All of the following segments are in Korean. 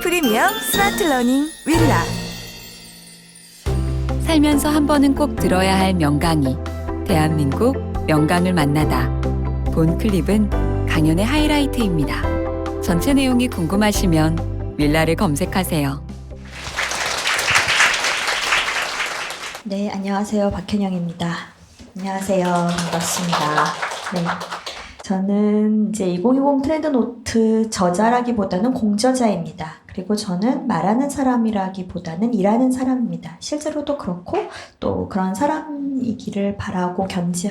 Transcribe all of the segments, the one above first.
프리미엄 스마트 러닝 윌라. 살면서 한 번은 꼭 들어야 할 명강의. 대한민국 명강을 만나다. 본 클립은 강연의 하이라이트입니다. 전체 내용이 궁금하시면 윌라를 검색하세요. 네, 안녕하세요. 박현영입니다. 안녕하세요. 반갑습니다. 네. 저는 이제 2020 트렌드 노트 저자라기보다는 공저자입니다. 그리고 저는 말하는 사람이라기보다는 일하는 사람입니다. 실제로도 그렇고 또 그런 사람이기를 바라고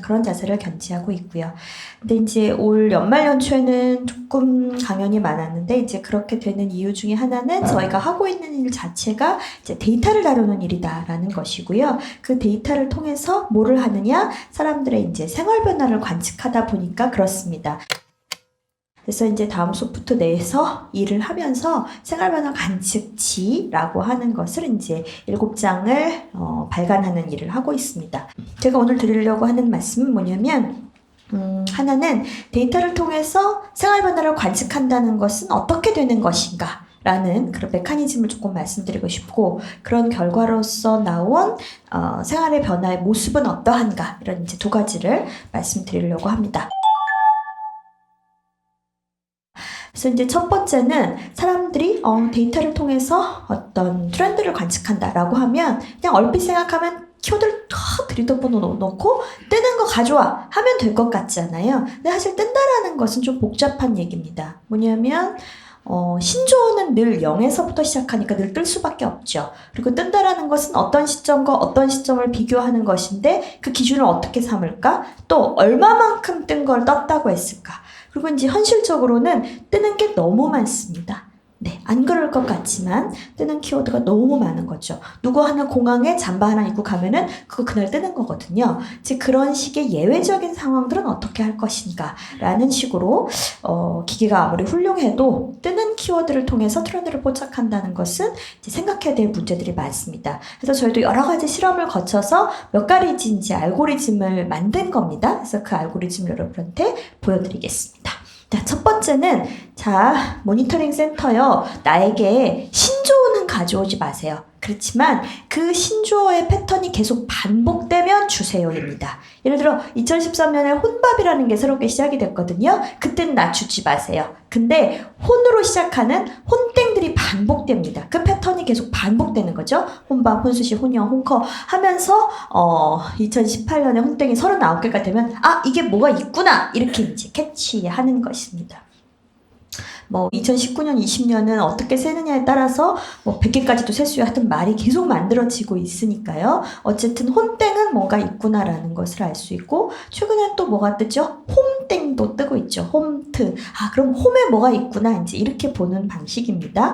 그런 자세를 견지하고 있고요. 근데 이제 올 연말 연초에는 조금 강연이 많았는데 이제 그렇게 되는 이유 중에 하나는 저희가 하고 있는 일 자체가 이제 데이터를 다루는 일이다라는 것이고요. 그 데이터를 통해서 뭐를 하느냐? 사람들의 이제 생활 변화를 관측하다 보니까 그렇습니다. 그래서 이제 다음 소프트 내에서 일을 하면서 생활변화 관측지라고 하는 것을 이제 7장을 발간하는 일을 하고 있습니다. 제가 오늘 드리려고 하는 말씀은 뭐냐면 하나는 데이터를 통해서 생활변화를 관측한다는 것은 어떻게 되는 것인가 라는 그런 메커니즘을 조금 말씀드리고 싶고, 그런 결과로서 나온 생활의 변화의 모습은 어떠한가, 이런 이제 두 가지를 말씀드리려고 합니다. 그래서 이제 첫 번째는 사람들이 데이터를 통해서 어떤 트렌드를 관측한다라고 하면 그냥 얼핏 생각하면 키워드를 탁 들이덮어 놓고 뜨는 거 가져와 하면 될 것 같지 않아요? 근데 사실 뜬다라는 것은 좀 복잡한 얘기입니다. 뭐냐면 신조어는 늘 0에서부터 시작하니까 늘 뜰 수밖에 없죠. 그리고 뜬다라는 것은 어떤 시점과 어떤 시점을 비교하는 것인데 그 기준을 어떻게 삼을까? 또 얼마만큼 뜬 걸 떴다고 했을까? 그리고 이제 현실적으로는 뜨는 게 너무 많습니다. 네, 안 그럴 것 같지만 뜨는 키워드가 너무 많은 거죠. 누구 하나 공항에 잠바 하나 입고 가면은 그거 그날 뜨는 거거든요. 즉 그런 식의 예외적인 상황들은 어떻게 할 것인가 라는 식으로 기계가 아무리 훌륭해도 뜨는 키워드를 통해서 트렌드를 포착한다는 것은 이제 생각해야 될 문제들이 많습니다. 그래서 저희도 여러 가지 실험을 거쳐서 몇 가지 이제 알고리즘을 만든 겁니다. 그래서 그 알고리즘을 여러분한테 보여드리겠습니다. 자, 첫 번째는 모니터링 센터요. 나에게 신조어는 가져오지 마세요. 그렇지만 그 신조어의 패턴이 계속 반복되면 주세요입니다. 예를 들어 2013년에 혼밥이라는 게 새롭게 시작이 됐거든요. 그때는 나 주지 마세요. 근데 혼으로 시작하는 혼땡들이 반복됩니다. 그 패턴이 계속 반복되는 거죠. 혼밥, 혼수시, 혼영, 혼커 하면서 2018년에 혼땡이 39개가 되면 이게 뭐가 있구나 이렇게 이제 캐치하는 것입니다. 2019년, 20년은 어떻게 세느냐에 따라서 100개까지도 셀 수 있고 하여튼 말이 계속 만들어지고 있으니까요. 어쨌든 혼땡은 뭔가 있구나라는 것을 알 수 있고, 최근엔 또 뭐가 뜨죠? 홈땡도 뜨고 있죠. 홈트. 그럼 홈에 뭐가 있구나. 이제 이렇게 보는 방식입니다.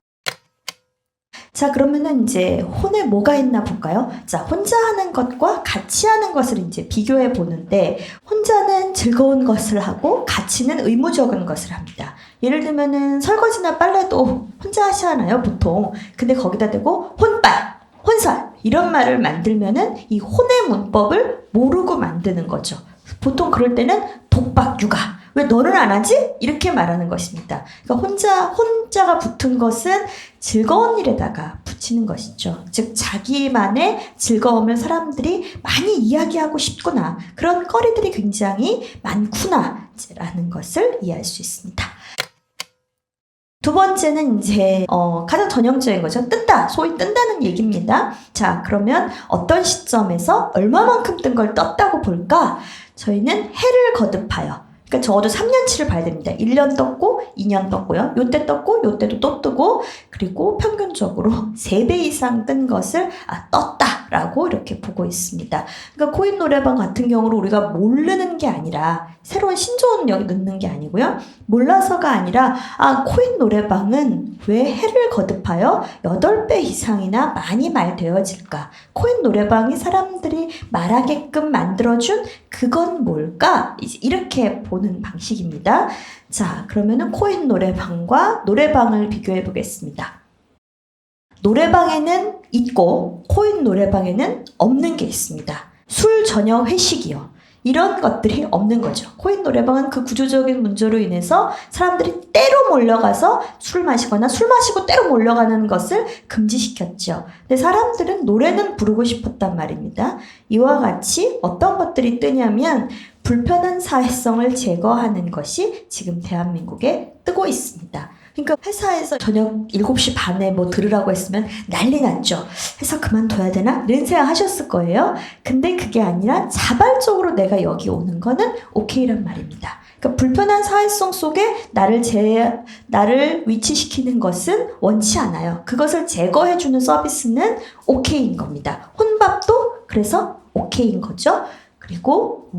자, 그러면은 이제 혼에 뭐가 있나 볼까요? 자, 혼자 하는 것과 같이 하는 것을 이제 비교해 보는데, 혼자는 즐거운 것을 하고 같이는 의무적인 것을 합니다. 예를 들면은 설거지나 빨래도 혼자 하시잖아요, 보통. 근데 거기다 대고 혼빨, 혼설 이런 말을 만들면은 이 혼의 문법을 모르고 만드는 거죠. 보통 그럴 때는 독박 육아. 왜 너는 안 하지? 이렇게 말하는 것입니다. 그러니까 혼자가 붙은 것은 즐거운 일에다가 붙이는 것이죠. 즉 자기만의 즐거움을 사람들이 많이 이야기하고 싶구나. 그런 거리들이 굉장히 많구나 라는 것을 이해할 수 있습니다. 두 번째는 이제 가장 전형적인 거죠. 뜬다. 소위 뜬다는 얘기입니다. 자, 그러면 어떤 시점에서 얼마만큼 뜬 걸 떴다고 볼까? 저희는 해를 거듭하여, 그러니까 적어도 3년치를 봐야 됩니다. 1년 떴고 2년 떴고요. 요때 떴고 요때도 또 뜨고, 그리고 평균적으로 3배 이상 뜬 것을 떴다라고 이렇게 보고 있습니다. 그러니까 코인 노래방 같은 경우로 우리가 모르는 게 아니라, 새로운 신조어는 여기 넣는 게 아니고요. 몰라서가 아니라 코인 노래방은 왜 해를 거듭하여 8배 이상이나 많이 말되어질까? 코인 노래방이 사람들이 말하게끔 만들어준 그건 뭘까? 이렇게 보는 방식입니다. 자, 그러면은 코인 노래방과 노래방을 비교해 보겠습니다. 노래방에는 있고 코인 노래방에는 없는 게 있습니다. 술 저녁 회식이요. 이런 것들이 없는 거죠. 코인 노래방은 그 구조적인 문제로 인해서 사람들이 때로 몰려가서 술을 마시거나 술 마시고 때로 몰려가는 것을 금지시켰죠. 근데 사람들은 노래는 부르고 싶었단 말입니다. 이와 같이 어떤 것들이 뜨냐면 불편한 사회성을 제거하는 것이 지금 대한민국에 뜨고 있습니다. 그러니까 회사에서 저녁 7시 반에 뭐 들으라고 했으면 난리 났죠. 회사 그만둬야 되나? 이런 생각 하셨을 거예요. 근데 그게 아니라 자발적으로 내가 여기 오는 거는 오케이란 말입니다. 그러니까 불편한 사회성 속에 나를 위치시키는 것은 원치 않아요. 그것을 제거해주는 서비스는 오케이인 겁니다. 혼밥도 그래서 오케이인 거죠. 그리고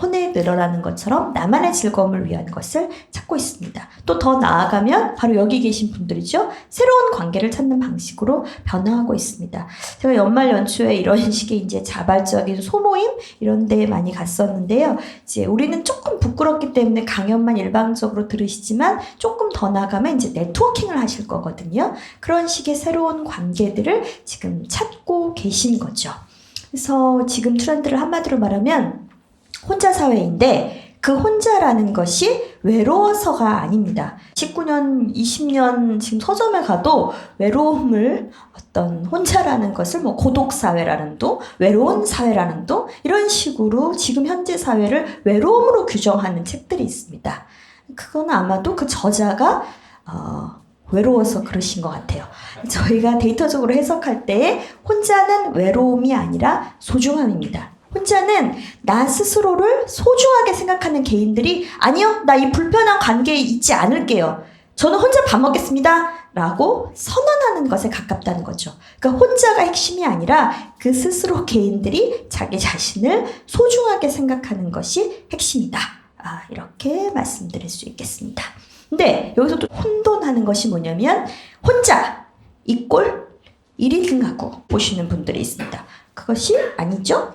혼에 늘어나는 것처럼 나만의 즐거움을 위한 것을 찾고 있습니다. 또 더 나아가면 바로 여기 계신 분들이죠. 새로운 관계를 찾는 방식으로 변화하고 있습니다. 제가 연말 연초에 이런 식의 이제 자발적인 소모임 이런 데에 많이 갔었는데요. 이제 우리는 조금 부끄럽기 때문에 강연만 일방적으로 들으시지만 조금 더 나가면 이제 네트워킹을 하실 거거든요. 그런 식의 새로운 관계들을 지금 찾고 계신 거죠. 그래서 지금 트렌드를 한마디로 말하면 혼자 사회인데 그 혼자라는 것이 외로워서가 아닙니다. 19년, 20년 지금 서점에 가도 외로움을 어떤 혼자라는 것을 뭐 고독사회라는 도, 외로운 사회라는 도 이런 식으로 지금 현재 사회를 외로움으로 규정하는 책들이 있습니다. 그건 아마도 그 저자가 외로워서 그러신 것 같아요. 저희가 데이터적으로 해석할 때 혼자는 외로움이 아니라 소중함입니다. 혼자는 나 스스로를 소중하게 생각하는 개인들이 아니요, 나 이 불편한 관계에 있지 않을게요. 저는 혼자 밥 먹겠습니다. 라고 선언하는 것에 가깝다는 거죠. 그러니까 혼자가 핵심이 아니라 그 스스로 개인들이 자기 자신을 소중하게 생각하는 것이 핵심이다. 이렇게 말씀드릴 수 있겠습니다. 근데 여기서 또 혼돈하는 것이 뭐냐면 혼자 이 꼴 1위 하고 보시는 분들이 있습니다. 그것이 아니죠.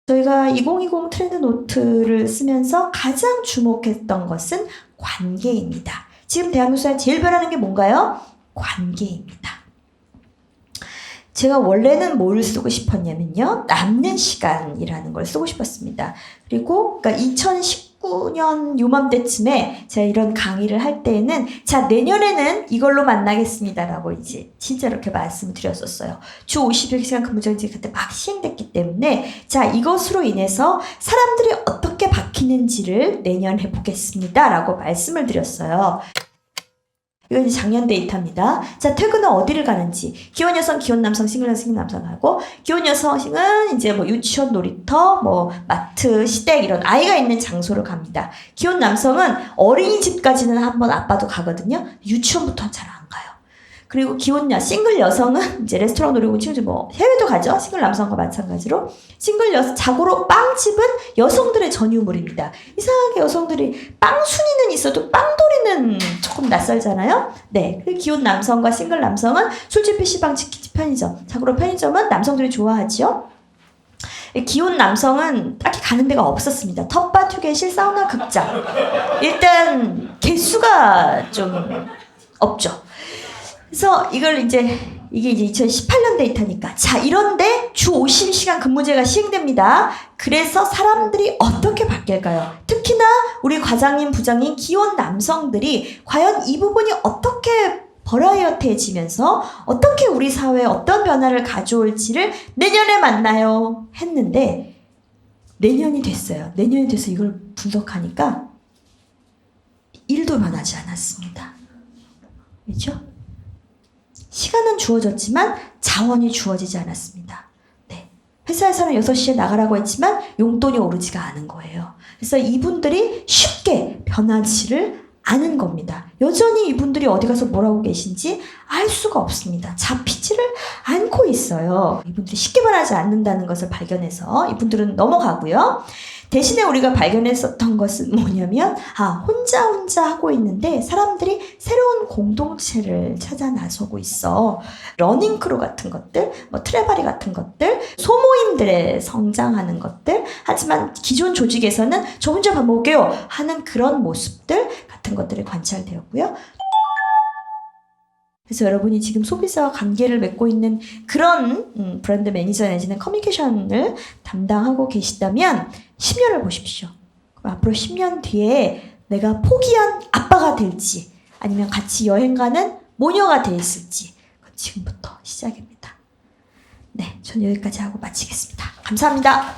저희가 2020 트렌드 노트를 쓰면서 가장 주목했던 것은 관계입니다. 지금 대한민국 사회 제일 변하는 게 뭔가요? 관계입니다. 제가 원래는 뭘 쓰고 싶었냐면요. 남는 시간이라는 걸 쓰고 싶었습니다. 그리고 그러니까 2019년 요맘때쯤에 제가 이런 강의를 할 때에는 자, 내년에는 이걸로 만나겠습니다라고 이제 진짜 이렇게 말씀을 드렸었어요. 주 50시간 근무제가 그때 막 시행됐기 때문에 자, 이것으로 인해서 사람들이 어떻게 바뀌는지를 내년에 보겠습니다라고 말씀을 드렸어요. 이건 이제 작년 데이터입니다. 자, 퇴근은 어디를 가는지. 기혼 여성, 기혼 남성, 싱글 여성, 싱글 남성 하고, 기혼 여성은 이제 뭐 유치원, 놀이터, 뭐 마트, 시댁 이런 아이가 있는 장소를 갑니다. 기혼 남성은 어린이집까지는 한번 아빠도 가거든요. 유치원부터는 잘 안 가요. 그리고 싱글 여성은 이제 레스토랑 놀이공원 친구들 뭐 해외도 가죠. 싱글 남성과 마찬가지로. 싱글 여성, 자고로 빵집은 여성들의 전유물입니다. 이상하게 여성들이 빵 순위는 있어도 빵돌이는 조금 낯설잖아요. 네. 그리고 기혼 남성과 싱글 남성은 술집, PC방, 치킨집, 편의점. 자고로 편의점은 남성들이 좋아하죠. 기혼 남성은 딱히 가는 데가 없었습니다. 텃밭, 휴게실, 사우나, 극장. 일단 개수가 좀 없죠. 그래서 이게 이제 2018년 데이터니까 자, 이런데 주 50시간 근무제가 시행됩니다. 그래서 사람들이 어떻게 바뀔까요? 특히나 우리 과장님, 부장님, 기혼 남성들이 과연 이 부분이 어떻게 버라이어티해지면서 어떻게 우리 사회에 어떤 변화를 가져올지를 내년에 만나요 했는데 내년이 됐어요. 내년이 돼서 이걸 분석하니까 1도 변하지 않았습니다. 그렇죠? 시간은 주어졌지만 자원이 주어지지 않았습니다. 네. 회사에서는 6시에 나가라고 했지만 용돈이 오르지가 않은 거예요. 그래서 이분들이 쉽게 변하지를 않은 겁니다. 여전히 이분들이 어디 가서 뭘 하고 계신지 알 수가 없습니다. 잡히지를 않고 있어요. 이분들이 쉽게 변하지 않는다는 것을 발견해서 이분들은 넘어가고요. 대신에 우리가 발견했었던 것은 뭐냐면 혼자 하고 있는데 사람들이 새로운 공동체를 찾아 나서고 있어. 러닝크루 같은 것들, 뭐 트레바리 같은 것들, 소모임들에 성장하는 것들. 하지만 기존 조직에서는 저 혼자 밥 먹을게요 하는 그런 모습들 같은 것들이 관찰되었고요. 그래서 여러분이 지금 소비자와 관계를 맺고 있는 그런 브랜드 매니저 내지는 커뮤니케이션을 담당하고 계시다면 10년을 보십시오. 그럼 앞으로 10년 뒤에 내가 포기한 아빠가 될지 아니면 같이 여행 가는 모녀가 돼 있을지 그건 지금부터 시작입니다. 네, 전 여기까지 하고 마치겠습니다. 감사합니다.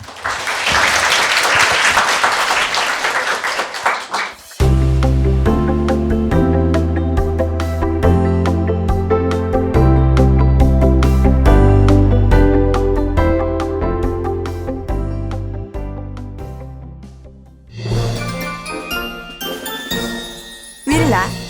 윌라